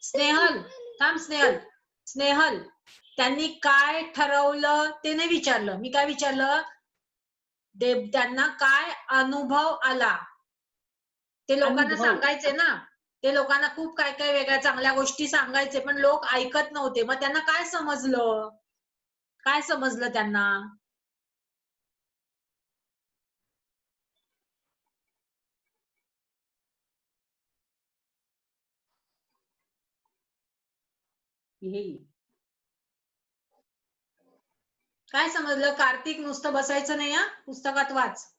स्नेहल थांब स्नेहल त्यांनी काय ठरवलं ते नाही विचारलं मी काय विचारलं त्यांना काय अनुभव आला ते लोकांना सांगायचे ना ते लोकांना खूप काय काय वेगळ्या चांगल्या गोष्टी सांगायचे पण लोक ऐकत नव्हते मग त्यांना काय समजलं त्यांना काय समजलं कार्तिक नुसतं बसायचं नाही हा पुस्तकात वाच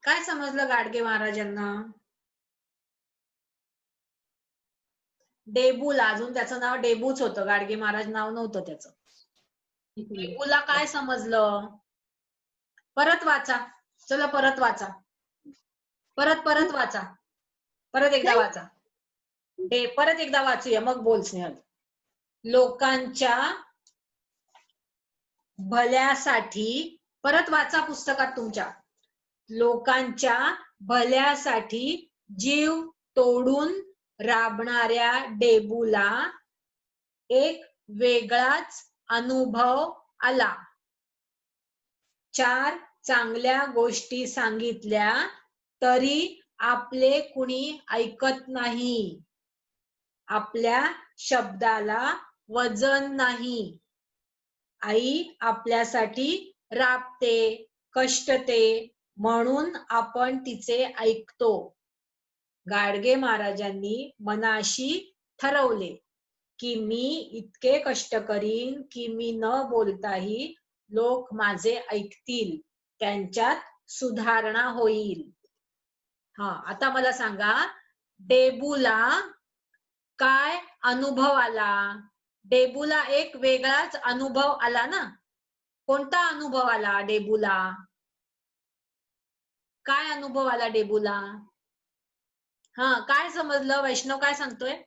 काय समजलं गाडगे महाराजांना डेबूला अजून त्याचं नाव डेबूच होतं गाडगे महाराज नाव नव्हतं त्याचं डेबूला काय समजलं परत वाचा चला परत वाचा परत वाचा परत एकदा वाचा परत एकदा वाचूया मग बोल स्नेहल लोकांच्या भल्यासाठी परत वाचा पुस्तकात तुमच्या लोकांच्या भल्यासाठी जीव तोडून राबणाऱ्या डेबूला एक वेगळाच अनुभव आला 4 चांगल्या गोष्टी सांगितल्या तरी आपले कुणी ऐकत नाही आपल्या शब्दाला वजन नाही आई आपल्यासाठी राबते कष्टते म्हणून आपण तिचे ऐकतो गाडगे महाराजांनी मनाशी ठरवले की मी इतके कष्ट करीन की मी न बोलताही लोक माझे ऐकतील त्यांच्यात सुधारणा होईल हा आता मला सांगा डेबूला काय अनुभव आला डेबूला एक वेगळाच अनुभव आला ना कोणता अनुभव आला डेबूला काय अनुभव आला डेबूला हा काय समजलं वैष्णव काय सांगतोय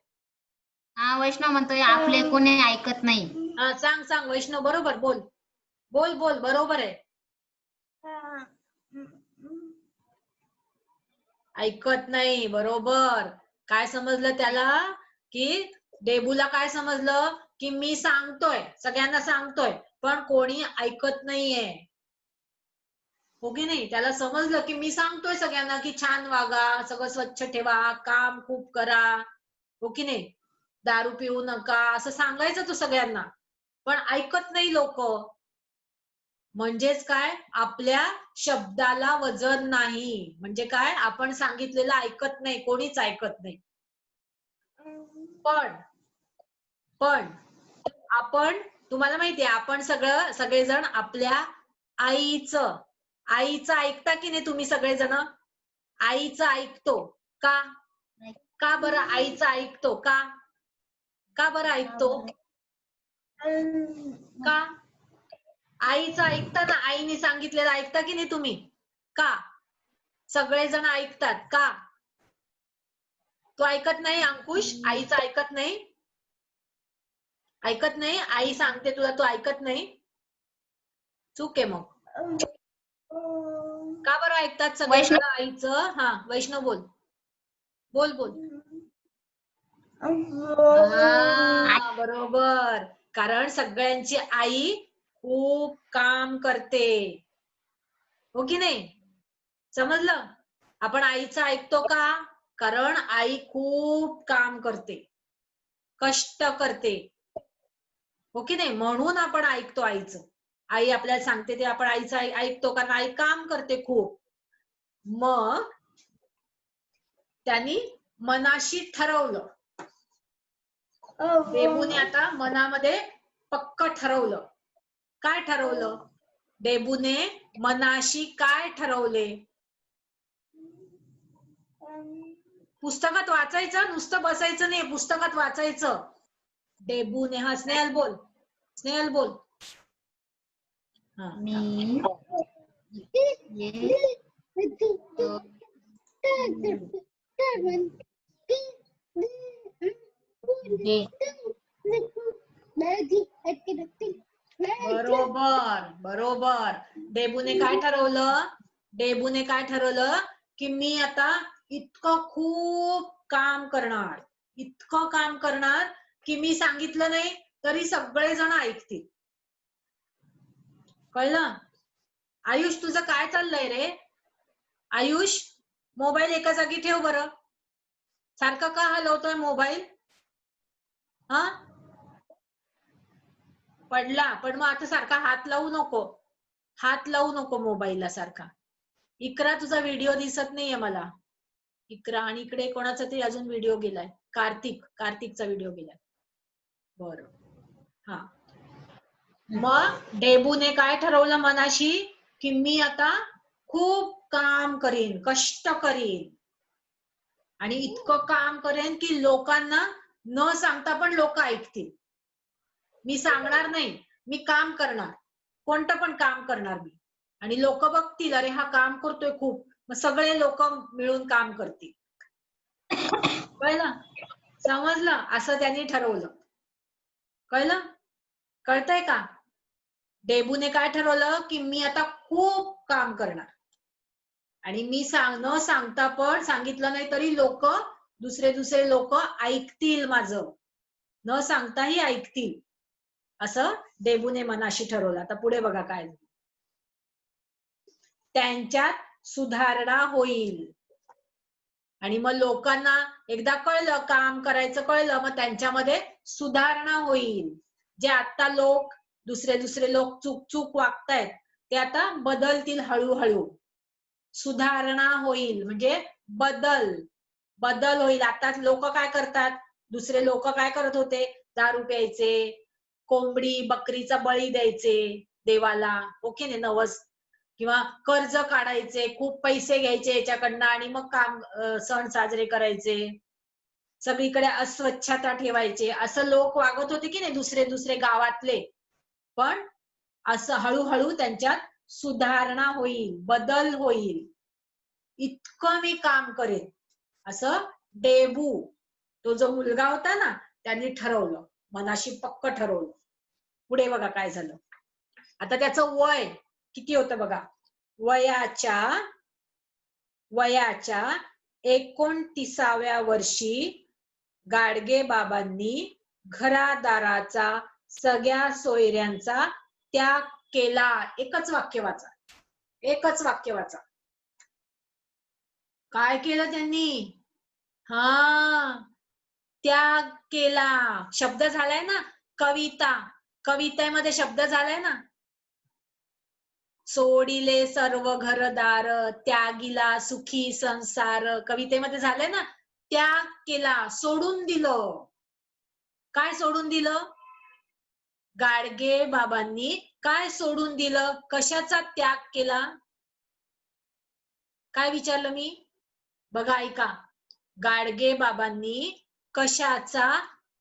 हा वैष्णव म्हणतोय आपले कोणी ऐकत नाही हा सांग वैष्णव बरोबर बोल बरोबर आहे ऐकत नाही बरोबर काय समजलं त्याला की डेबूला काय समजलं की मी सांगतोय सगळ्यांना सांगतोय पण कोणी ऐकत नाहीये हो की नाही त्याला समजलं की मी सांगतोय सगळ्यांना की छान वागा सगळं स्वच्छ ठेवा काम खूप करा हो की नाही दारू पिऊ नका असं सांगायचं तू सगळ्यांना पण ऐकत नाही लोक म्हणजेच काय आपल्या शब्दाला वजन नाही म्हणजे काय आपण सांगितलेलं ऐकत नाही कोणीच ऐकत नाही पण आपण तुम्हाला माहितीये आपण सगळेजण आपल्या आईचं ऐकता की नाही तुम्ही सगळेजण आईचं ऐकतो का बरं आईचं ऐकतो का बरं ऐकतो का आईचं ऐकता ना आईने सांगितलेलं ऐकता की नाही तुम्ही का सगळेजण ऐकतात का तू ऐकत नाही अंकुश आईचं ऐकत नाही आई सांगते तुला तू ऐकत नाही चूक आहे मग का बरं ऐकतात सगळेजण आईचं हा वैष्णव बोल बरोबर कारण सगळ्यांची आई खूप काम करते हो की नाही समजलं आपण आईचं ऐकतो का कारण आई खूप काम करते कष्ट करते हो की नाही म्हणून आपण ऐकतो आईचं आई आपल्याला सांगते ते आपण आईचं ऐकतो कारण आई काम करते खूप मग त्यांनी मनाशी ठरवलं डेबूने आता मनामध्ये पक्क ठरवलं काय ठरवलं डेबूने मनाशी काय ठरवले पुस्तकात वाचायचं नुसतं बसायचं नाही पुस्तकात वाचायचं डेबूने हा स्नेहल बोल बरोबर डेबूने काय ठरवलं डेबूने काय ठरवलं की मी आता इतकं खूप काम करणार, इतकं काम करणार की मी सांगितलं नाही तरी सगळेजण ऐकतील. कळलं? आयुष तुझं काय चाललंय रे? आयुष मोबाईल एका जागी ठेव बरं. सारखं का हलवतोय मोबाईल? हा पडला, पण मग आता सारखा हात लावू नको, हात लावू नको मोबाईलला सारखा. इकरा तुझा व्हिडिओ दिसत नाहीये मला. इकरा आणि इकडे कोणाचा तरी अजून व्हिडिओ गेलाय, कार्तिकचा व्हिडिओ गेलाय. बरं हा. मग डेबूने काय ठरवलं मनाशी की मी आता खूप काम करीन, कष्ट करीन आणि इतकं काम करेन की लोकांना न सांगता पण लोक ऐकतील. मी सांगणार नाही, मी काम करणार, कोणतं पण काम करणार मी, आणि लोक बघतील अरे हा काम करतोय खूप, मग सगळे लोक मिळून काम करतील. कळलं? समजलं? असं त्यांनी ठरवलं. कळलं? कळतंय का? डेबूने काय ठरवलं की मी आता खूप काम करणार आणि मी न सांगता पण, सांगितलं नाही तरी लोक, दुसरे लोक ऐकतील माझं, न सांगताही ऐकतील, असं डेबूने मनाशी ठरवलं. आता पुढे बघा काय. त्यांच्यात सुधारणा होईल आणि मग लोकांना एकदा कळलं, काम करायचं कळलं, मग त्यांच्यामध्ये सुधारणा होईल. जे आता लोक दुसरे लोक चूक वागतायत ते आता बदलतील हळूहळू. सुधारणा होईल म्हणजे बदल होईल. आता लोक काय करतात, दुसरे लोक काय करत होते, दारू प्यायचे, कोंबडी बकरीचा बळी द्यायचे देवाला, ओके ने, नवस, किंवा कर्ज काढायचे, खूप पैसे घ्यायचे याच्याकडनं आणि मग काम सण साजरे करायचे, सगळीकडे अस्वच्छता ठेवायचे, असं लोक वागत होते की नाही दुसरे गावातले. पण असं हळूहळू त्यांच्यात सुधारणा होईल, बदल होईल, इतकं मी काम करेन, असं डेबू, तो जो मुलगा होता ना, त्यांनी ठरवलं, मनाशी पक्क ठरवलं. पुढे बघा काय झालं. आता त्याचं वय किती होतं बघा. वयाच्या 29व्या वर्षी गाडगे बाबांनी घरादाराचा, सगळ्या सोयऱ्यांचा त्याग केला. एकच वाक्य वाचा. काय केलं त्यांनी? हा, त्याग केला. शब्द झालाय ना, कवितेमध्ये शब्द झालाय ना, सोडिले सर्व घरदार, त्यागिला सुखी संसार, कवितेमध्ये झालंय ना, त्याग केला, सोडून दिलं. काय सोडून दिलं? गाडगे बाबांनी काय सोडून दिलं? कशाचा त्याग केला? काय विचारलं मी? बघा ऐका, गाडगे बाबांनी कशाचा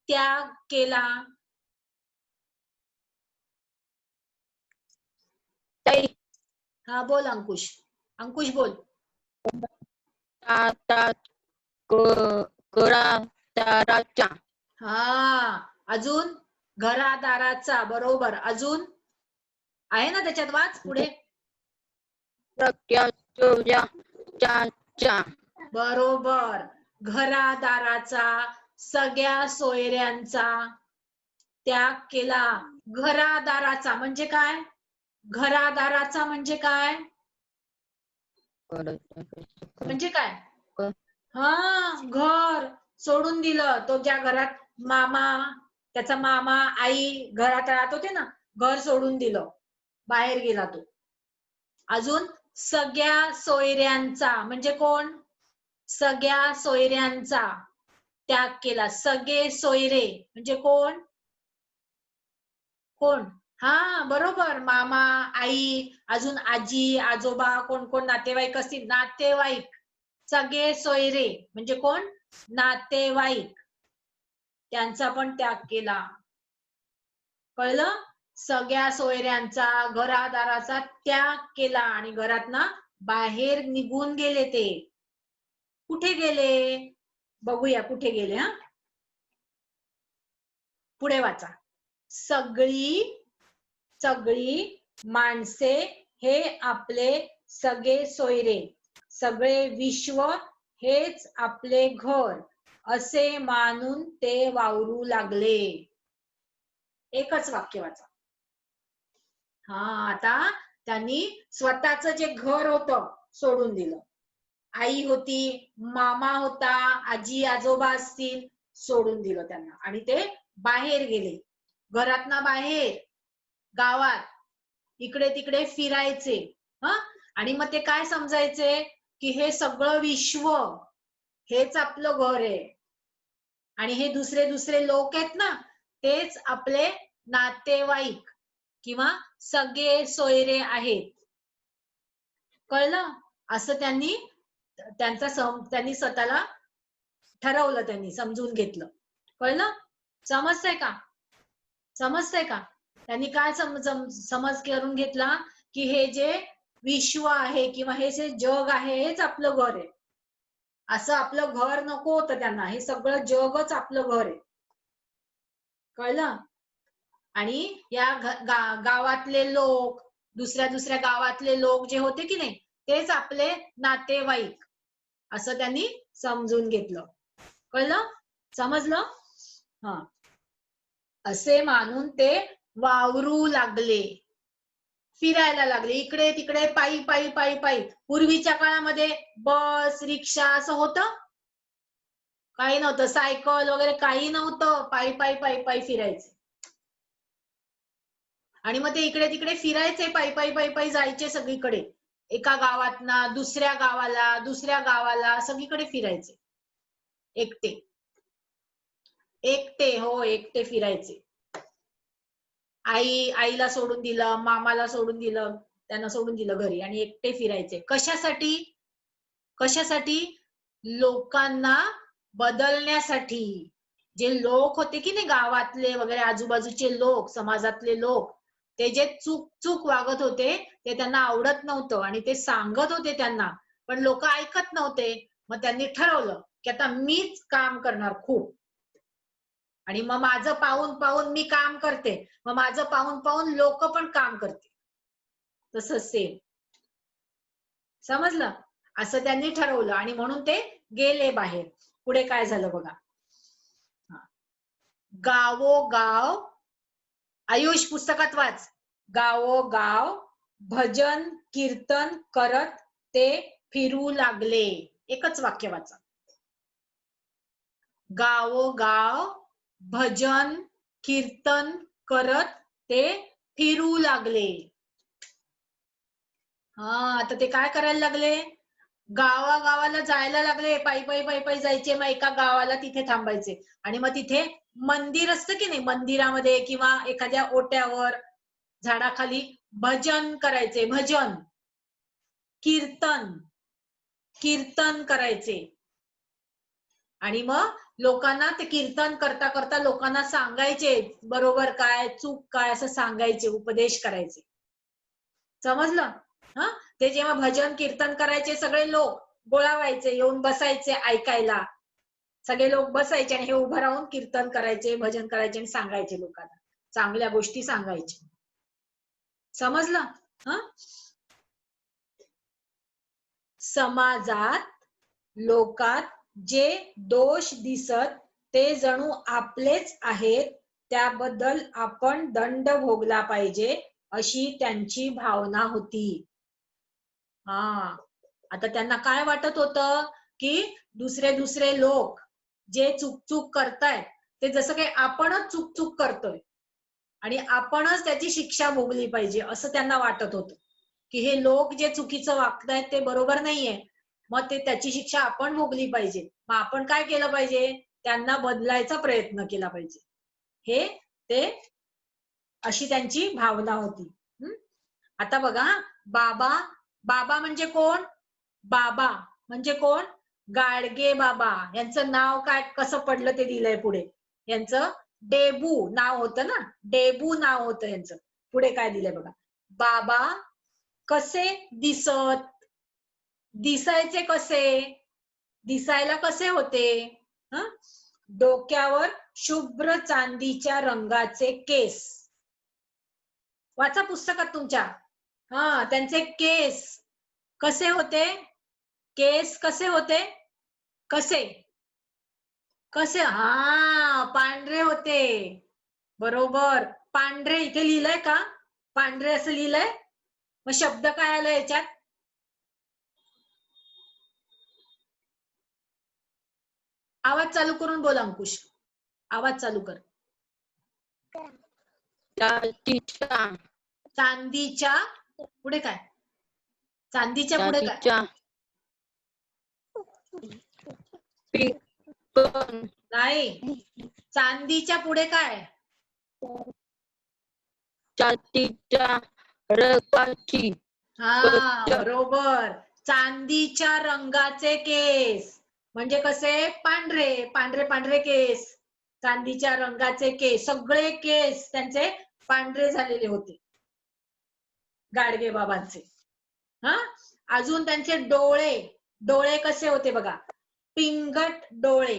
त्याग केला? हा बोल अंकुश बोल. घरादाराचा. हा, अजून घरादाराचा, बरोबर. अजून आहे ना त्याच्यात, वाच पुढे. बरोबर, घरादाराचा, सगळ्या सोयऱ्यांचा त्याग केला. घरादाराचा म्हणजे काय? घरादाराचा म्हणजे काय? म्हणजे काय? हा, घर सोडून दिलं. तो ज्या घरात त्याचा मामा आई घरात राहत होते ना, घर सोडून दिलं, बाहेर गेला तो. अजून सगळ्या सोयऱ्यांचा म्हणजे कोण? सगळ्या सोयऱ्यांचा त्याग केला. सगळे सोयरे म्हणजे कोण? हा बरोबर, मामा, आई, अजून आजी आजोबा, कोण कोण नातेवाईक असतील, नातेवाईक, सगळे सोयरे म्हणजे कोण? नातेवाईक, त्यांचा पण त्याग केला. कळलं? सगळ्या सोयऱ्यांचा, घरादाराचा त्याग केला आणि घरातना बाहेर निघून गेले. ते कुठे गेले बघूया, कुठे गेले. हा, पुढे वाचा. सगळी माणसे हे आपले सगळे सोयरे, सगळे विश्व हेच आपले घर असे मानून ते वावरू लागले. एकच वाक्य वाचा. आता त्यांनी स्वतःच जे घर होतं सोडून दिलं. आई होती, मामा होता, आजी आजोबा असतील, सोडून दिलं त्यांना आणि ते बाहेर गेले. घरातना बाहेर गावात इकडे तिकडे फिरायचे. आणि मग ते काय समजायचे की हे सगळं विश्व हेच आपलं घर आहे आणि हे दुसरे दुसरे लोक आहेत ना तेच आपले नातेवाईक किंवा सगळे सोयरे आहेत. कळलं? असं त्यांनी स्वतःला ठरवलं, त्यांनी समजून घेतलं. कळलं? समजतंय का? त्यांनी काय समज करून घेतला की हे जे विश्व आहे किंवा हे जे जग आहे हेच आपलं घर आहे. असं आपलं घर नको होतं त्यांना, हे सगळं जगच आपलं घर आहे. कळलं? आणि या गावातले लोक, दुसऱ्या दुसऱ्या गावातले लोक जे होते की नाही तेच आपले नातेवाईक असं त्यांनी समजून घेतलं. कळलं? समजलं? असे मानून ते वावरू लागले, फिरायला लागले इकडे तिकडे, पायी पायी पायी पायी. पूर्वीच्या काळामध्ये बस रिक्षा असं होतं? काही नव्हतं. सायकल वगैरे काही नव्हतं. पायी पायी पायी पायी फिरायचे. आणि मग ते इकडे तिकडे फिरायचे, पायी पायी पायी पायी जायचे सगळीकडे. एका गावातना दुसऱ्या गावाला सगळीकडे फिरायचे. एकटे फिरायचे. आईला सोडून दिलं, मामाला सोडून दिलं, त्यांना सोडून दिलं घरी आणि एकटे फिरायचे. कशासाठी? लोकांना बदलण्यासाठी. जे लोक होते की नाही गावातले वगैरे आजूबाजूचे लोक, समाजातले लोक, ते जे चूक वागत होते ते त्यांना आवडत नव्हतं आणि ते सांगत होते त्यांना, पण लोक ऐकत नव्हते. मग त्यांनी ठरवलं की आता मीच काम करणार खूप आणि मग माझं पाहून पाहून मी काम करते, मग माझं पाहून पाहून लोक पण काम करते. तसं सेम. समजलं? असं त्यांनी ठरवलं आणि म्हणून ते गेले बाहेर. पुढे काय झालं बघा. गावोगाव, आयुष पुस्तकात वाच. गावोगाव भजन कीर्तन करत ते फिरू लागले. एकच वाक्य वाचा. गावोगाव भजन कीर्तन करत ते फिरू लागले. आता ते काय करायला लागले? गावागावाला जायला लागले. पायी पायी पायी पायी जायचे. मग एका गावाला तिथे थांबायचे आणि मग तिथे मंदिर असतं की नाही, मंदिरामध्ये किंवा एखाद्या ओट्यावर झाडाखाली भजन करायचे. भजन कीर्तन करायचे. आणि मग लोकांना ते कीर्तन करता करता लोकांना सांगायचे बरोबर काय चूक काय असं सांगायचे, उपदेश करायचे. समजलं? ते जेव्हा भजन कीर्तन करायचे सगळे लोक गोळा व्हायचे, येऊन बसायचे ऐकायला. सगळे लोक बसायचे आणि हे उभं राहून कीर्तन करायचे, भजन करायचे आणि सांगायचे लोकांना, चांगल्या गोष्टी सांगायचे. समजलं? समाजात लोकात जे दोष दिसत ते जणू आपलेच आहेत, त्याबद्दल आपण दंड भोगला पाहिजे अशी त्यांची भावना होती. आता त्यांना काय वाटत होतं की दुसरे लोक जे चूक करतायत ते जसं काही आपणच चूक करतोय आणि आपणच त्याची शिक्षा भोगली पाहिजे असं त्यांना वाटत होतं की हे लोक जे चुकीचं वागतायत ते बरोबर नाहीये, मग ते त्याची शिक्षा आपण भोगली पाहिजे. मग आपण काय केलं पाहिजे? त्यांना बदलायचा प्रयत्न केला पाहिजे. हे ते अशी त्यांची भावना होती. आता बघा, बाबा म्हणजे कोण? बाबा म्हणजे कोण? गाडगे बाबा. यांचं नाव काय कसं पडलं ते दिलंय पुढे. यांचं डेबू नाव होतं ना, डेबू नाव होतं यांचं. पुढे काय दिलंय बघा. बाबा कसे दिसायचे कसे? दिसायला कसे होते? डोक्यावर शुभ्र चांदीच्या रंगाचे केस. वाचा पुस्तकात तुमच्या. त्यांचे केस कसे होते केस? कसे होते? कसे कसे हा पांढरे होते. बरोबर. पांढरे इथे लिहिलंय का? पांढरे असं लिहिलंय. मग शब्द काय आलं याच्यात? आवाज चालू करून बोल अंकुश. आवाज चालू कर. चांदीच्या चांदीच्या पुढे काय? चांदीच्या पुढे काय? चांदीच्या पिकन नाही. चांदीच्या पुढे काय? चांदीच्या रंगाची हा बरोबर. चांदीच्या रंगाचे केस म्हणजे कसे? पांढरे पांढरे पांढरे केस. चांदीच्या रंगाचे केस. सगळे केस त्यांचे पांढरे झालेले होते गाडगे बाबांचे. हा अजून त्यांचे डोळे. डोळे कसे होते बघा? पिंगट डोळे.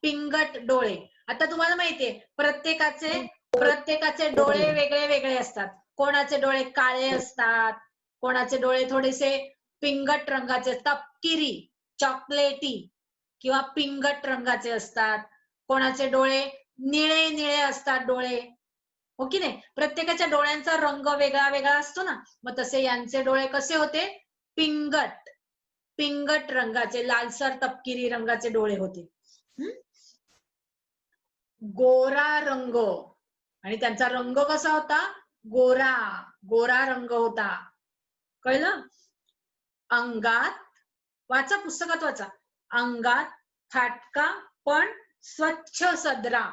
पिंगट डोळे. आता तुम्हाला माहितीये प्रत्येकाचे डोळे वेगळे वेगळे असतात. कोणाचे डोळे काळे असतात, कोणाचे डोळे थोडेसे पिंगट रंगाचे असतात, तपकिरी चॉकलेटी किंवा पिंगट रंगाचे असतात. कोणाचे डोळे निळे निळे असतात डोळे. हो की नाही? प्रत्येकाच्या डोळ्यांचा रंग वेगळा वेगळा असतो ना. मग तसे यांचे डोळे कसे होते? पिंगट पिंगट रंगाचे, लालसर तपकिरी रंगाचे डोळे होते. गोरा रंग. आणि त्यांचा रंग कसा होता? गोरा गोरा रंग होता. कळलं? अंगात वाचा, पुस्तकात वाचा. अंगात फाटका पण स्वच्छ सदरा.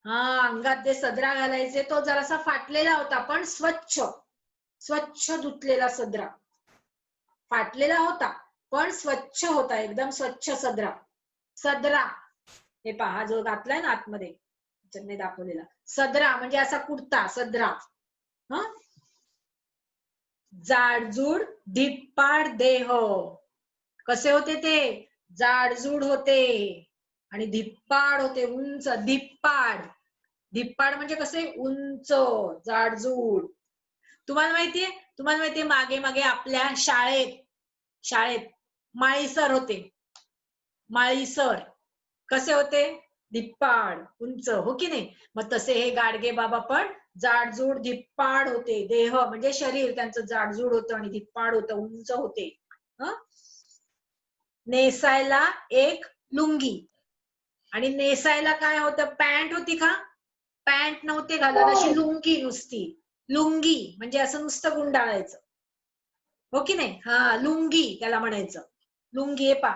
हा अंगात जे सदरा घालायचे तो जरासा फाटलेला होता पण स्वच्छ स्वच्छ धुतलेला सदरा. फाटलेला होता पण स्वच्छ होता, एकदम स्वच्छ सदरा. सदरा हे पहा जो घातलाय ना आतमध्ये त्यांनी दाखवलेला सदरा म्हणजे असा कुर्ता सदरा. हा जाडजूड धिप्पाड देह. कसे होते ते? जाडजूड होते आणि धिप्पाड होते, उंच. धिप्पाड धिप्पाड म्हणजे कसे? उंच जाडजूड. तुम्हाला माहितीये मागे मागे आपल्या शाळेत माळी सर होते. माळी सर कसे होते? धिप्पाड उंच. हो की नाही? मग तसे हे गाडगे बाबा पण जाडजूड धिप्पाड होते. देह म्हणजे शरीर त्यांचं जाडजूड होतं आणि धिप्पाड होतं, उंच होते. नेसायला एक लुंगी. आणि नेसायला काय होतं? पॅन्ट होती का? पॅन्ट नव्हते घालत, अशी लुंगी नुसती. लुंगी म्हणजे असं नुसतं गुंडाळायचं. हो की नाही? हा लुंगी त्याला म्हणायचं. लुंगी हे पा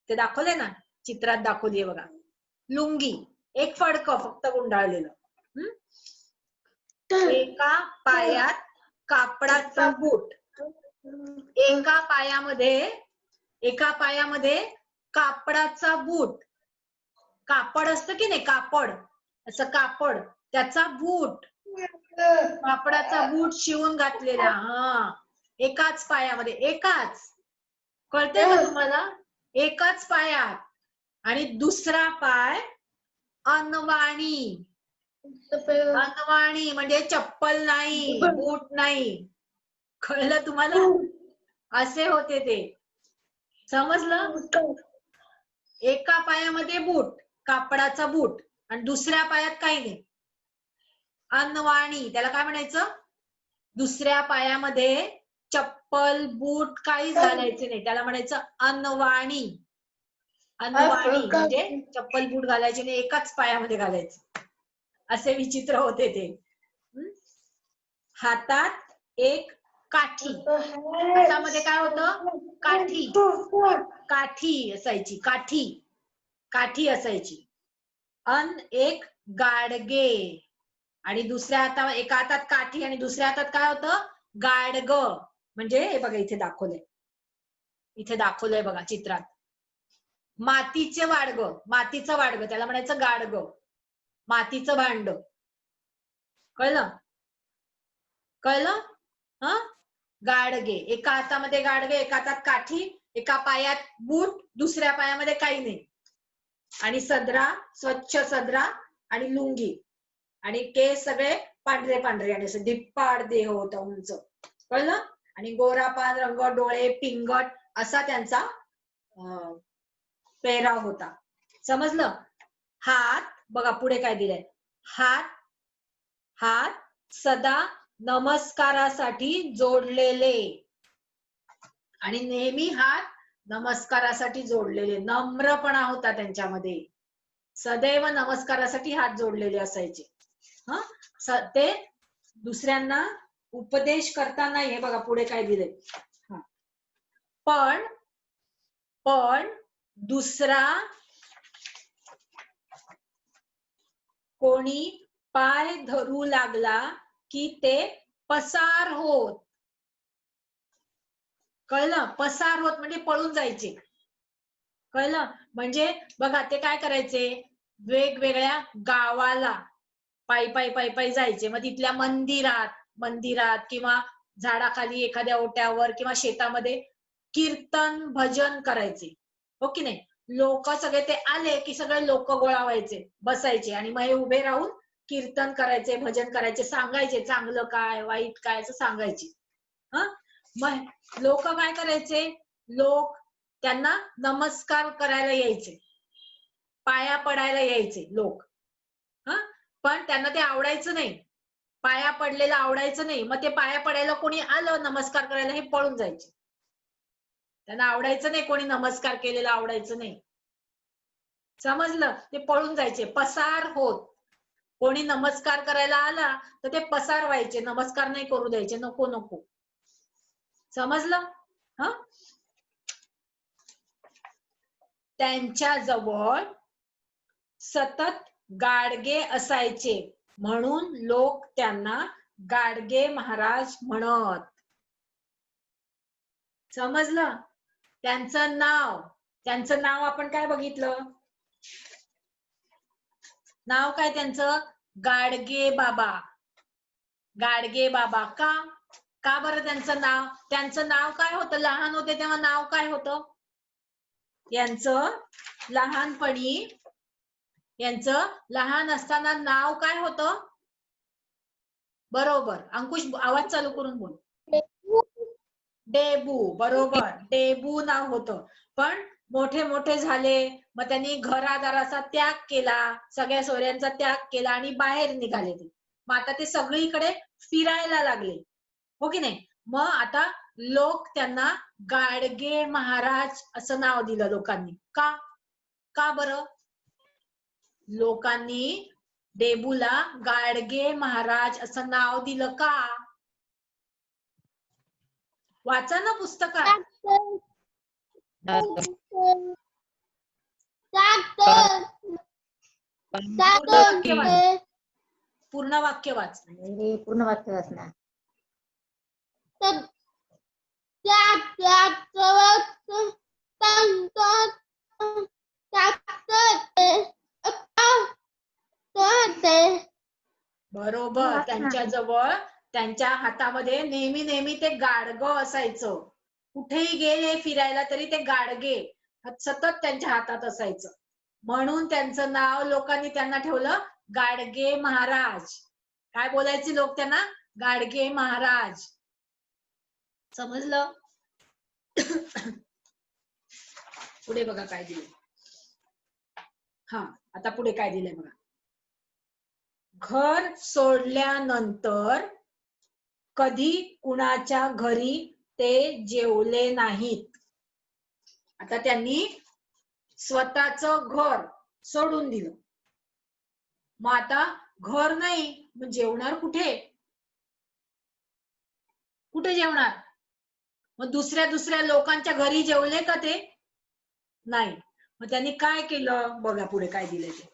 ते दाखवले ना चित्रात दाखवलीये बघा. लुंगी एक फडकं फक्त गुंडाळलेलं. एका पायात कापडाचा बूट. एका पायामध्ये कापडाचा बूट. कापड असतं की नाही? कापड असं कापड त्याचा बूट. कापडाचा बूट शिवून घातलेला. हा एकाच पायामध्ये. एकाच कळतंय का तुम्हाला? एकाच पायात. आणि दुसरा पाय अनवाणी. अनवाणी म्हणजे चप्पल नाही, बूट नाही. कळलं तुम्हाला? असे होते ते. समजलं? एका पायामध्ये बूट, कापडाचा बूट आणि दुसऱ्या पायात काही नाही. अनवाणी त्याला काय म्हणायचं? दुसऱ्या पायामध्ये चप्पल बूट काहीच घालायचे नाही, त्याला म्हणायचं अनवाणी. अनवाणी म्हणजे चप्पल बूट घालायचे नाही, एकाच पायामध्ये घालायचं. असे विचित्र होते ते. हातात एक काठी. हातामध्ये काय होतं? काठी. काठी असायची. काठी असायची. अन एक गाडगे. आणि दुसऱ्या हातात एका हातात काठी आणि दुसऱ्या हातात काय होतं? गाडग. म्हणजे हे बघा इथे दाखवलंय बघा चित्रात. मातीचं वाडग त्याला म्हणायचं गाडग. मातीचं भांड. कळलं? हा गाडगे. एका हातामध्ये गाडगे, एका हातात काठी, एका पायात बूट, दुसऱ्या पायामध्ये काही नाही. आणि सदरा, स्वच्छ सदरा आणि लुंगी. आणि केस सगळे पांढरे पांढरे आणि असं धिप्पाड देह होता, उंच. कळलं? आणि गोरापान रंग, डोळे पिंगट असा त्यांचा पेहराव होता. समजलं? हात बघा पुढे काय दिलंय, हात हात सदा नमस्कारासाठी जोडलेले, आणि नेहमी हात नमस्कारासाठी जोडलेले, नम्रपणा होता त्यांच्यामध्ये, सदैव नमस्कारासाठी हात जोडलेले असायचे. ते दुसऱ्यांना उपदेश करताना, हे बघा पुढे काय दिले, पण दुसरा कोणी पाय धरू लागला की ते पसार होत. कळलं? पसार होत म्हणजे पळून जायचे. कळलं? म्हणजे बघा ते काय करायचे, वेगवेगळ्या गावाला पायी पायी पायी पायी जायचे. मग तिथल्या मंदिरात किंवा झाडाखाली एखाद्या ओट्यावर किंवा शेतामध्ये कीर्तन भजन करायचे. हो की नाही? लोक सगळे ते आले की सगळे लोक गोळा व्हायचे, बसायचे, आणि मग हे उभे राहून कीर्तन करायचे, भजन करायचे, सांगायचे चांगलं काय वाईट काय असं सांगायचे. मग लोक काय करायचे, लोक त्यांना नमस्कार करायला यायचे, पाया पडायला यायचे लोक. पण त्यांना ते आवडायचं नाही, पाया पडलेलं आवडायचं नाही. मग ते पाया पडायला कोणी आलं नमस्कार करायला, हे पळून जायचे. त्यांना आवडायचं नाही, कोणी नमस्कार केलेला आवडायचं नाही. समजलं? ते पळून जायचे, पसार होत. कोणी नमस्कार करायला आला तर ते पसार व्हायचे, नमस्कार नाही करू द्यायचे, नको नको. समजलं? त्यांच्या जवळ सतत गाडगे असायचे म्हणून लोक त्यांना गाडगे महाराज म्हणत. समजलं? त्यांचं नाव आपण काय बघितलं, नाव काय त्यांचं, गाडगे बाबा. गाडगे बाबा का बरं त्यांचं नाव काय होतं, लहान होते तेव्हा नाव काय होतं यांचं, लहान असताना नाव काय होतं? बरोबर, अंकुश आवाज चालू करून बोल. डेबू. बरोबर, डेबू नाव होतं. पण मोठे झाले, मग त्यांनी घरादाराचा त्याग केला, सगळ्या सोयऱ्यांचा त्याग केला आणि बाहेर निघाले ते. मग आता ते सगळीकडे फिरायला लागले. हो की नाही? मग आता लोक त्यांना गाडगे महाराज असं नाव दिलं लोकांनी. का बरं लोकांनी डेबूला गाडगे महाराज असं नाव दिलं का? वाचा ना पुस्तकात. पूर्ण वाक्य वाच. पूर्ण वाक्य वाचणार. बरोबर, त्यांच्या जवळ त्यांच्या हातामध्ये नेहमी ते गाडगं असायचं. कुठेही गेले फिरायला तरी ते गाडगे सतत त्यांच्या हातात असायचं. म्हणून त्यांचं नाव लोकांनी त्यांना ठेवलं गाडगे महाराज. काय बोलायचे लोक त्यांना? गाडगे महाराज. समजलं? पुढे बघा काय दिले. आता पुढे काय दिलंय बघा. घर सोडल्यानंतर कधी कुणाच्या घरी ते जेवले नाहीत. आता त्यांनी स्वतःचं घर सोडून दिलं. मग आता घर नाही, मग जेवणार कुठे? कुठे जेवणार? मग दुसऱ्या लोकांच्या घरी जेवले का ते? नाही. मग त्यांनी काय केलं बघा पुढे काय दिलंय ते.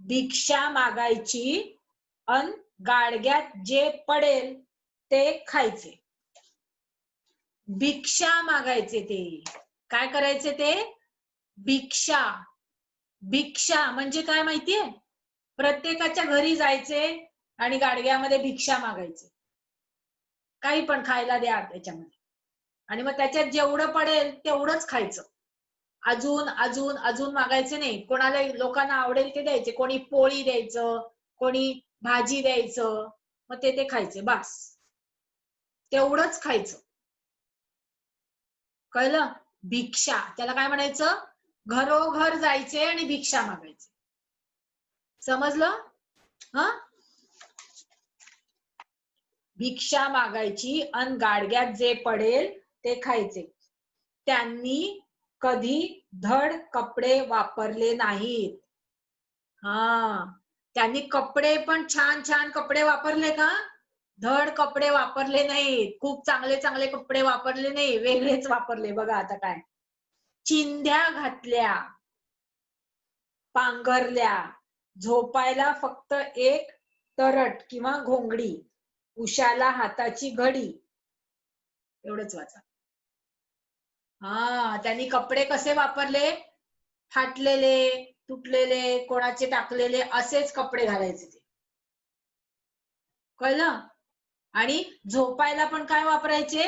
भिक्षा मागायची अन गाडग्यात जे पडेल ते खायचे. भिक्षा मागायचे ते. काय करायचे ते? भिक्षा म्हणजे काय माहितीये? प्रत्येकाच्या घरी जायचे आणि गाडग्यामध्ये भिक्षा मागायचे. काही पण खायला द्या त्याच्यामध्ये, आणि मग त्याच्यात जेवढं पडेल तेवढंच खायचं. अजून मागायचे नाही. कोणाला लोकांना आवडेल ते द्यायचे. कोणी पोळी द्यायचं, कोणी भाजी द्यायचं, मग ते खायचे, बस तेवढंच खायचं. कळलं? भिक्षा त्याला काय म्हणायचं? घरोघर जायचे आणि भिक्षा मागायचे. समजलं? हा, भिक्षा मागायची आणि गाडग्यात जे पडेल ते खायचे. त्यांनी कधी धड कपडे वापरले नाहीत. हा, त्यांनी कपडे पण छान छान कपडे वापरले का? धड कपडे वापरले नाहीत. खूप चांगले चांगले कपडे वापरले नाही, वेगळेच वापरले. बघा आता काय, चिंध्या घातल्या, पांघरल्या, झोपायला फक्त एक तरट किंवा घोंगडी, उशाला हाताची घडी. एवढंच वाचा. हा, त्यांनी कपडे कसे वापरले? फाटलेले, तुटलेले, कोणाचे टाकलेले असेच कपडे घालायचे ते. कळलं? आणि झोपायला पण काय वापरायचे?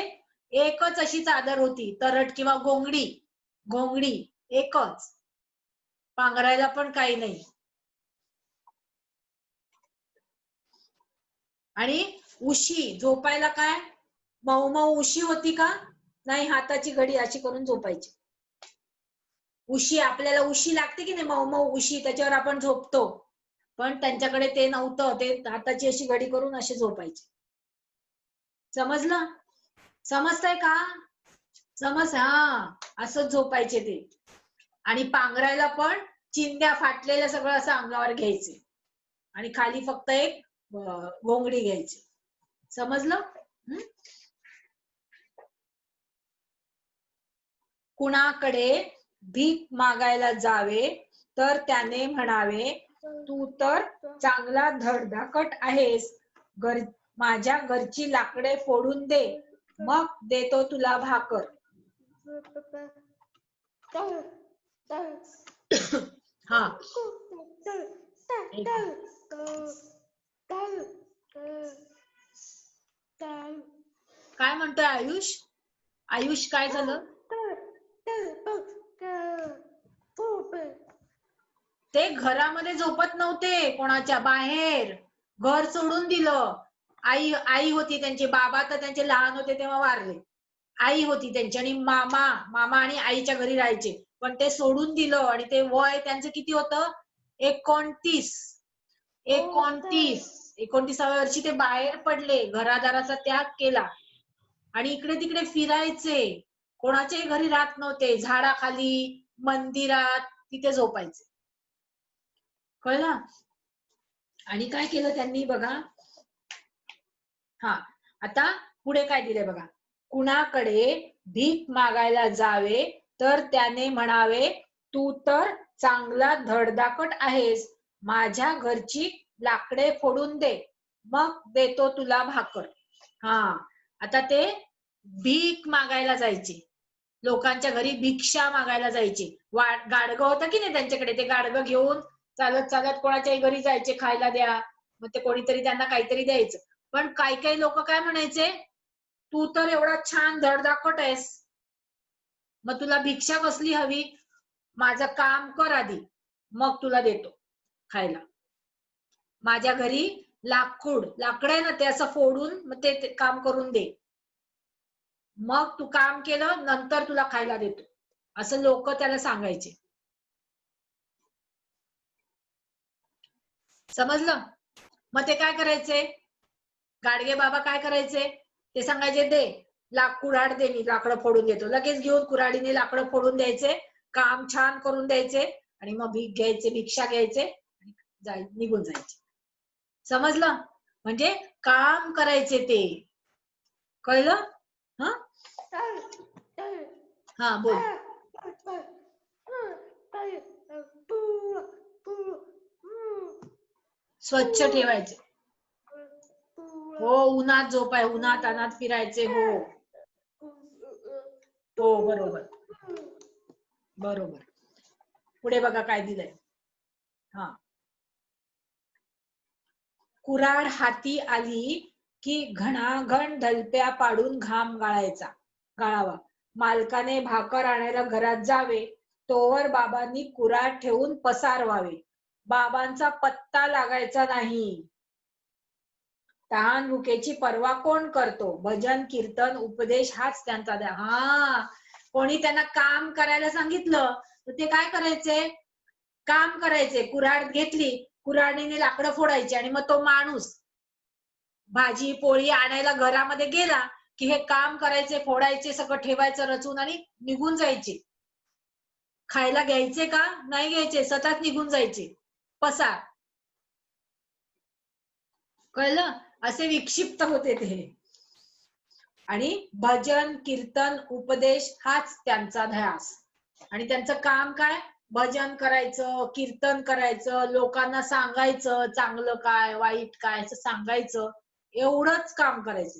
एकच अशी चादर होती, तरट किंवा घोंगडी. घोंगडी एकच, पांघरायला पण काही नाही. आणि उशी, झोपायला काय मऊ मऊ उशी होती का? नाही, हाताची घडी अशी करून झोपायची. उशी, आपल्याला उशी लागते की नाही, मऊ मऊ उशी, त्याच्यावर आपण झोपतो. पण त्यांच्याकडे ते नव्हतं, ते हाताची अशी घडी करून असे झोपायचे. समजलं? समजतंय का? समज? हा, असं झोपायचे ते. आणि पांघरायला पण चिंध्या फाटलेल्या सगळं असं अंगावर घ्यायचे आणि खाली फक्त एक घोंगडी घ्यायची. समजलं? कुणाकडे भीक मागायला जावे तर त्याने म्हणावे, तू तर चांगला धडधाकट आहेस, माझ्या घरची लाकडे फोडून दे, मग देतो तुला भाकर. हा, काय म्हणतोय आयुष? आयुष काय झालं? ते घरामध्ये झोपत नव्हते, कोणाच्या बाहेर घर सोडून दिलं. आई होती त्यांचे, बाबा तर त्यांचे लहान होते तेव्हा वारले. आई होती त्यांची आणि मामा आणि आईच्या घरी राहायचे, पण ते सोडून दिलं. आणि ते वय त्यांचं किती होतं? 29व्या वर्षी ते बाहेर पडले, घरादाराचा त्याग केला आणि इकडे तिकडे फिरायचे, कोणाच्याही घरी राहत नव्हते, झाडाखाली, मंदिरात, तिथे झोपायचे. कळलं? आणि काय केलं त्यांनी बघा. हा, आता पुढे काय दिले बघा. कुणाकडे भीक मागायला जावे तर त्याने म्हणावे, तू तर चांगला धडधाकट आहेस, माझ्या घरची लाकडे फोडून दे, मग देतो तुला भाकर. हा, आता ते भीक मागायला जायचे, लोकांच्या घरी भिक्षा मागायला जायचे. गाडगं होतं की नाही त्यांच्याकडे, ते गाडगं घेऊन चालत चालत कोणाच्याही घरी जायचे, खायला द्या, मग ते कोणीतरी त्यांना काहीतरी द्यायचं. पण काही लोक काय म्हणायचे, तू तर एवढा छान धडधाकट आहेस, मग तुला भिक्षा कसली हवी? माझं काम कर आधी, मग तुला देतो खायला. माझ्या घरी लाकड आहे ना, ते असं फोडून मग ते काम करून दे, मग तू काम केलं नंतर तुला खायला देतो, असं लोक त्याला सांगायचे. समजलं? मग ते काय करायचे, गाडगे बाबा काय करायचे, ते सांगायचे, दे कुऱ्हाड दे, मी लाकडं फोडून देतो. लगेच घेऊन कुऱ्हाडीने लाकडं फोडून द्यायचे, काम छान करून द्यायचे आणि मग भिक्षा घ्यायचे, निघून जायचे. समजलं? म्हणजे काम करायचे ते. कळलं? हा, बोल. स्वच्छ ठेवायचे. हो, उन्हात झोपाय, उन्हात अनात फिरायचे. हो हो, बरोबर बरोबर. पुढे बघा काय दिलंय. हा, कुऱ्हाड हाती आली की घणाघण ढलप्या पाडून घाम गाळावा. मालकाने भाकर आणायला घरात जावे, तोवर बाबांनी कुऱ्हाड ठेवून पसार व्हावे. बाबांचा पत्ता लागायचा नाही. तहान भुकेची पर्वा कोण करतो? भजन कीर्तन उपदेश हाच त्यांचा ध्यास. हा, कोणी त्यांना काम करायला सांगितलं तर ते काय करायचे? काम करायचे. कुऱ्हाड घेतली, कुऱ्हाडीने लाकडं फोडायची आणि मग तो माणूस भाजी पोळी आणायला घरामध्ये गेला की हे काम करायचे, फोडायचे, सगळं ठेवायचं रचून आणि निघून जायचे. खायला घ्यायचे का? नाही घ्यायचे, सतत निघून जायचे. पसार. कळलं? असे विक्षिप्त होते ते. आणि भजन कीर्तन उपदेश हाच त्यांचा ध्यास. आणि त्यांचं काम काय? भजन करायचं, कीर्तन करायचं, लोकांना सांगायचं चांगलं काय वाईट काय असं सांगायचं, एवढंच काम करायचं.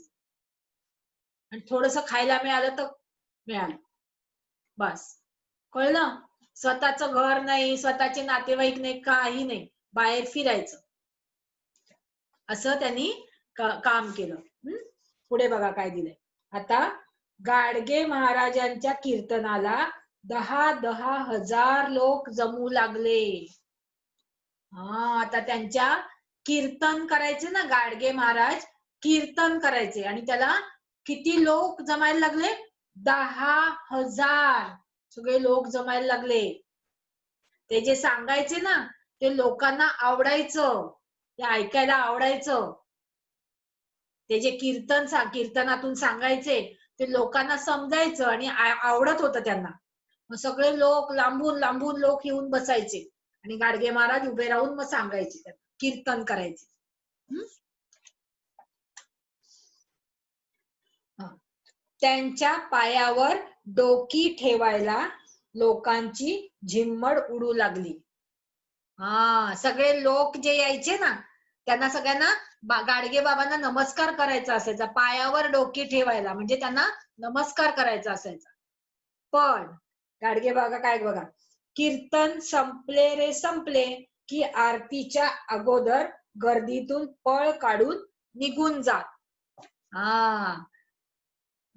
आणि थोडस खायला मिळालं तर मिळालं, बस. कळलं? स्वतःचं घर नाही, स्वतःचे नातेवाईक नाही, काही नाही, बाहेर फिरायचं, असं त्यांनी काम केलं. पुढे बघा काय दिलंय. आता गाडगे महाराजांच्या कीर्तनाला 10,000 हजार लोक जमू लागले. आता त्यांच्या कीर्तन करायचे ना, गाडगे महाराज कीर्तन करायचे आणि त्याला किती लोक जमायला लागले? 10,000 सगळे लोक जमायला लागले. ते जे सांगायचे ना ते लोकांना आवडायचं, ते ऐकायला आवडायचं. ते जे कीर्तनातून सांगायचे ते लोकांना समजायचं आणि आवडत होतं त्यांना. मग सगळे लोक लांबून लांबून लोक येऊन बसायचे आणि गाडगे महाराज उभे राहून मग सांगायचे, त्यांना कीर्तन करायचे. त्यांच्या पायावर डोकी ठेवायला लोकांची झिम्मड उडू लागली. सगळे लोक जे यायचे ना त्यांना सगळ्यांना गाडगे बाबांना नमस्कार करायचा असायचा. पायावर डोकी ठेवायला म्हणजे त्यांना नमस्कार करायचा असायचा. पण गाडगे बाबा काय बघा, कीर्तन संपले रे संपले की आरतीच्या अगोदर गर्दीतून पळ काढून निघून जात.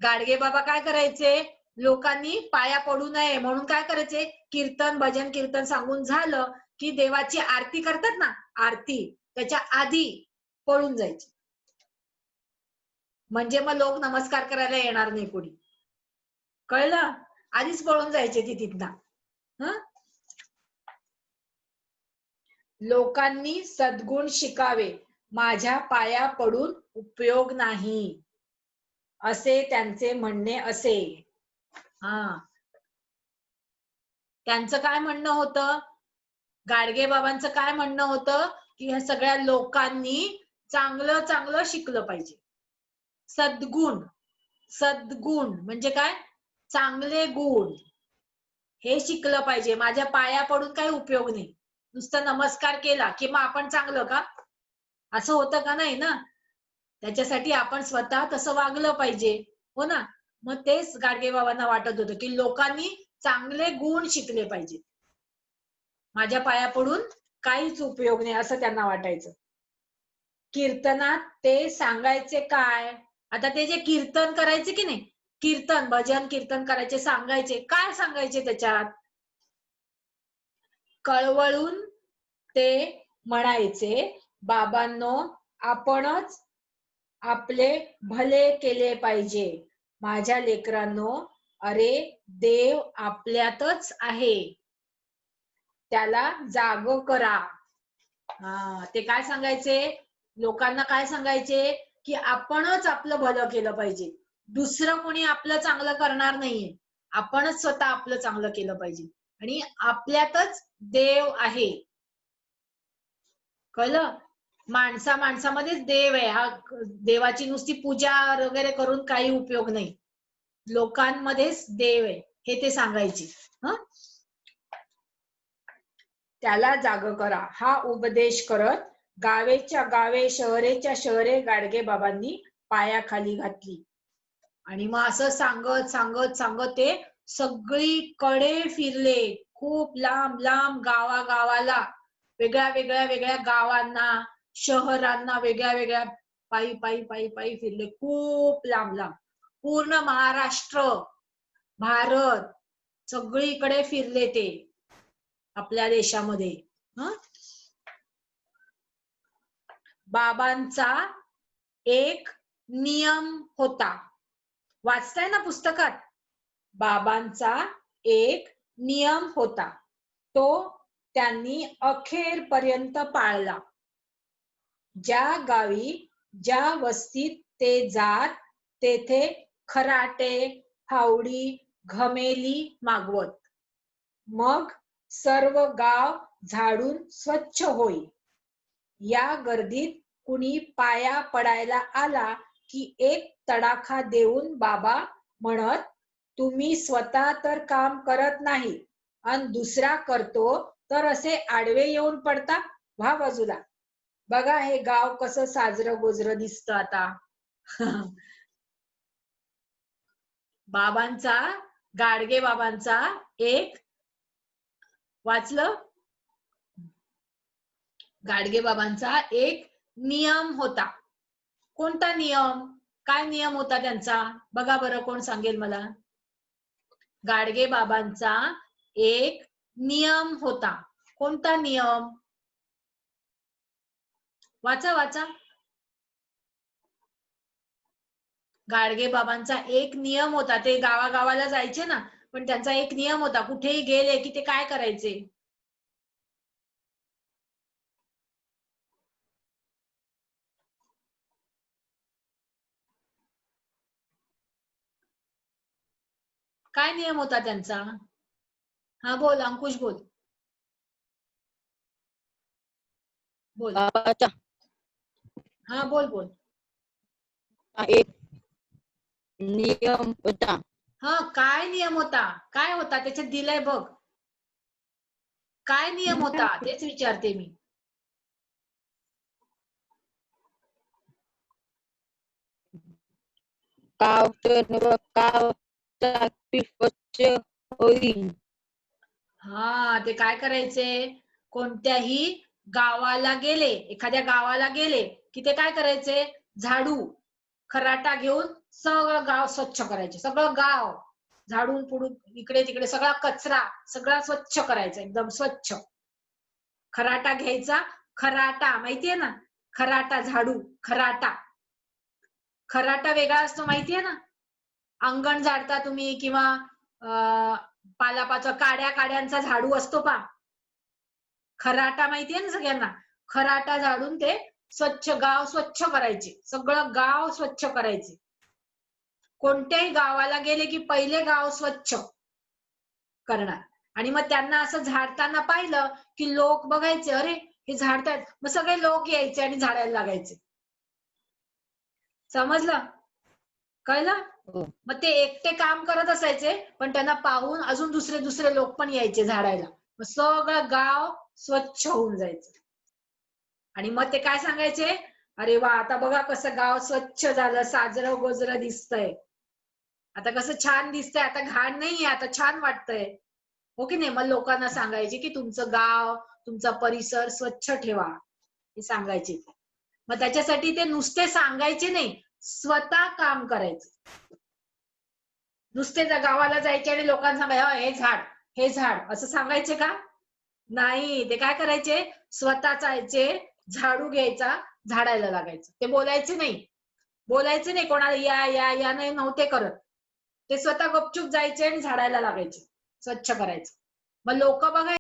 गाडगे बाबा काय करायचे? लोकांनी पाया पडू नये म्हणून काय करायचे? कीर्तन भजन कीर्तन सांगून झालं की देवाची आरती करतात ना, आरती त्याच्या आधी पळून जायचे, म्हणजे मग लोक नमस्कार करायला येणार नाही कोणी. कळलं? आधीच पळून जायचे तिथनं. लोकांनी सद्गुण शिकावे, माझ्या पाया पडून उपयोग नाही, असे त्यांचे म्हणणे असे. त्यांचं काय म्हणणं होतं? गाडगे बाबांचं काय म्हणणं होतं की ह्या सगळ्या लोकांनी चांगलं चांगलं शिकलं पाहिजे. सद्गुण, सद्गुण म्हणजे काय? चांगले गुण हे शिकलं पाहिजे. माझ्या पाया पडून काही उपयोग नाही, नुसतं नमस्कार केला की मग आपण चांगलं का? असं होतं का? नाही ना. त्याच्यासाठी आपण स्वतः तसं वागलं पाहिजे, हो ना. मग तेच गाडगे बाबांना वाटत होतं की लोकांनी चांगले गुण शिकले पाहिजे, माझ्या पाया पडून काहीच उपयोग नाही असं त्यांना वाटायचं. कीर्तनात ते सांगायचे काय? आता ते जे कीर्तन करायचे की नाही, कीर्तन भजन कीर्तन करायचे, सांगायचे काय? सांगायचे त्याच्यात कळवळून ते म्हणायचे, बाबांनो आपणच आपले भले केले पाहिजे, माझ्या लेकरांनो, अरे देव आपल्यातच आहे, त्याला जाग करा. ते काय सांगायचे? लोकांना काय सांगायचे की आपणच आपलं भलं केलं पाहिजे, दुसरं कोणी आपलं चांगलं करणार नाहीये, आपणच स्वतः आपलं चांगलं केलं पाहिजे आणि आपल्यातच देव आहे. कळलं? माणसामध्येच देव आहे. हा देवाची नुसती पूजा वगैरे करून काही उपयोग नाही, लोकांमध्येच देव आहे हे ते सांगायचे. त्याला जाग करा हा उपदेश करत गावेच्या गावे शहरेच्या शहरे गाडगे बाबांनी पायाखाली घातली. आणि मग असं सांगत सांगत सांगत ते सगळीकडे फिरले, खूप लांब लांब गावागावाला, वेगळ्या वेगळ्या वेगळ्या गावांना शहरांना वेगळ्या वेगळ्या पायी पायी पायी पायी फिरले, खूप लांब लांब, पूर्ण महाराष्ट्र भारत सगळीकडे फिरले ते आपल्या देशामध्ये. बाबांचा एक नियम होता. वाचताय ना पुस्तकात? बाबांचा एक नियम होता, तो त्यांनी अखेरपर्यंत पाळला. ज्या गावी, ज्या वस्तीत ते जात, तेथे खराटे, फावडी, घमेली मागवत. मग सर्व गाव झाडून स्वच्छ होई. या गर्दीत कुणी पाया पडायला आला की एक तडाखा देऊन बाबा म्हणत, तुम्ही स्वतः तर काम करत नाही आणि दुसरा करतो तर असे आडवे येऊन पडता, व्हा बाजूला. बघा हे गाव कसं साजरं गोजरं दिसतं आता. बाबांचा, गाडगे बाबांचा एक, वाचलं? गाडगे बाबांचा एक नियम होता. कोणता नियम? काय नियम होता त्यांचा? बघा बरं, कोण सांगेल मला? गाडगे बाबांचा एक नियम होता. कोणता नियम? वाचा वाचा. गाडगे बाबांचा एक नियम होता. ते गावागावाला जायचे ना, पण त्यांचा एक नियम होता. कुठेही गेले की ते काय करायचे? काय नियम होता त्यांचा? हा बोल अंकुश, बोल बोल. बाबाचा हा बोल बोल. एक नियम होता. हा, काय नियम होता? काय होता त्याच्यात दिलंय बघ. काय नियम होता तेच विचारते मी. गाव व गाव स्वच्छ होईल. हा, ते काय करायचे? कोणत्याही गावाला गेले, एखाद्या गावाला गेले की ते काय करायचे? झाडू, खराटा घेऊन सगळं गाव स्वच्छ करायचे. सगळं गाव झाडून पुडून इकडे तिकडे सगळा कचरा सगळा स्वच्छ करायचा, एकदम स्वच्छ. खराटा घ्यायचा. खराटा माहितीये ना? खराटा, झाडू, खराटा. खराटा वेगळा असतो माहितीये ना? अंगण झाडता तुम्ही किंवा पालापाचोळा, काड्यांचा झाडू असतो पा. खराटा माहितीये ना सगळ्यांना? खराटा झाडून ते स्वच्छ गाव स्वच्छ करायचे. सगळं गाव स्वच्छ करायचे. कोणत्याही गावाला गेले की पहिले गाव स्वच्छ करणार. आणि मग त्यांना असं झाडताना पाहिलं की लोक बघायचे, अरे हे झाडतायत, मग सगळे लोक यायचे आणि झाडायला लागायचे. समजलं? कळलं? हो. मग ते एकटे काम करत असायचे, पण त्यांना पाहून अजून दुसरे लोक पण यायचे झाडायला. मग सगळं गाव स्वच्छ होऊन जायचं. आणि मग ते काय सांगायचे? अरे वा, आता बघा कसं गाव स्वच्छ झालं, साजरं गोजरं दिसतंय. आता कसं छान दिसतंय, आता घाण नाहीये, आता छान वाटतंय, हो की नाही? मग लोकांना सांगायचे की तुमचं गाव, तुमचा परिसर स्वच्छ ठेवा, हे सांगायचे. मग त्याच्यासाठी ते नुसते सांगायचे नाही, स्वतः काम करायचे. नुसते गावाला जायचे आणि लोकांना सांगायचे हे झाड, हे झाड, असं सांगायचे का? नाही. ते काय करायचे? स्वतः जायचे, झाडू घ्यायचा, झाडायला लागायचं. ते बोलायचे नाही. बोलायचे नाही कोणाला, या या या नाही, नव्हते करत. ते स्वतः गपचूप जायचे आणि झाडायला लागायचे, स्वच्छ करायचं. मग लोक बघायचे